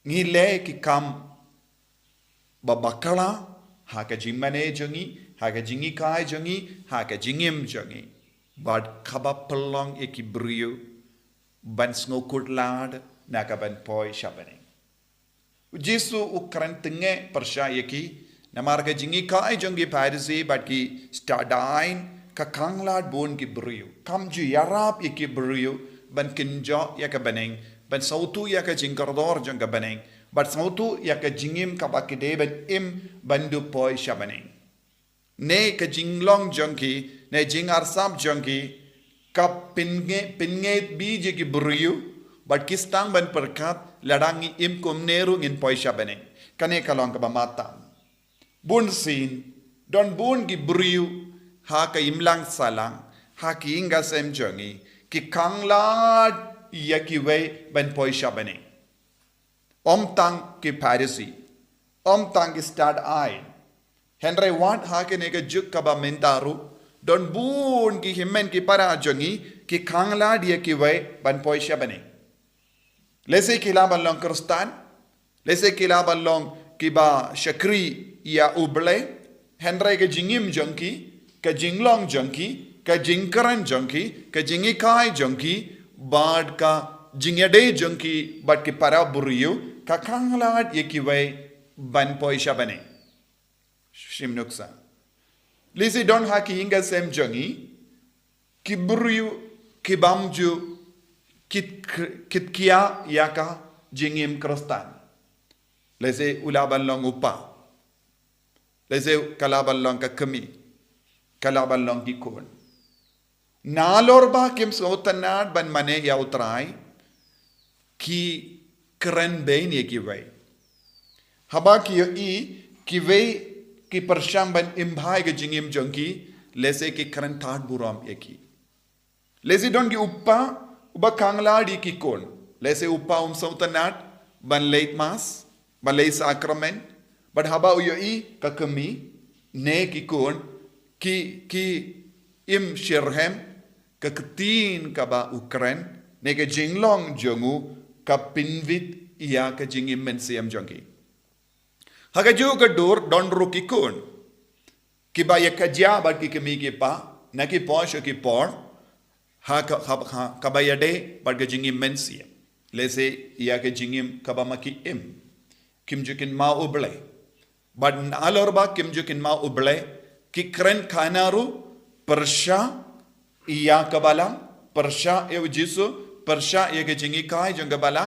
ngile ki kam babakala ha ka jingmane jangi ha ka jingi kai jangi ha ka jingim jangi bad khaba pelong eki brio ban snokut lad na ka ban poi shabane jisu ukran tenge persha eki na marga jingi kai jangi parisi bad ki stadain ka kanglad bon ki brio kam ju yarap eki brio ban kinjo ya ka baneng ban sautu ya ka jingkardor jang ka baneng but sautu ya ka jingim ka bakide ban im bandu poi shabaneng ne ka jinglong jangki ne jingar sam jangki ka pinge bije ki buriu but kistang ban perkat ladangi im komneru ngin poi shabaneng kane kalong ka bamata bun sin don bun ki buriu ha ka imlang salang ha ki inga sem jangi ki kanglad ya ki wei ban poi shabaneng om tang ki parisi om tang ki stad ai Henry Watt ha ke ne ka juk ka ba mentaru don bun ki himmen ki para jangi ki khangla dia ki wei ban poi shabane lese ki la balong kristan lese ki la balong ki ba shakri ya uble Henry ke jingim jangi ka jinglong jangi ka jingkaran jangi ka jingi kai jangi bad ka jingade jangi bad ki para buriyu ka khangla dia ki wei ban poi shabane Shimnuksa. Lisi don haki hinga sem jangi, ki buriu, ki bamju, kit kia yaka jingim kristan. Lisi ulaban long upa. Lisi kalaban long ka kemi. Kalaban long ki kon. Nalorba kim sautanad ban mane ya utrai, ki keren bain ye ki way. Haba ki yo ki way ki persyang ban imbhai ke jingim jongki lese ki keren thad buram eki lese don ki uppa uba kangla di ki kon lese uppa sautanat ban late mass ban late sacrament but haba uyoi ka kemi ne ki kon ki im shirhem ka ketin ka ba ukren ne ke jinglong jongu ka pinvit iya ka jingim mensiam jongki Haga juga dur don ruki kun. Kiba ya kajia bad ki kemi ki pa na ki posh ki por ha kaba ya de bad ga jingim mensia. Lese ya ke jingim kaba maki im. Kim jukin ma uble. Bad alor ba kim jukin ma uble ki kren khanaru persha iya kabala persha ew jisu persha ya ke jingi kai jang kabala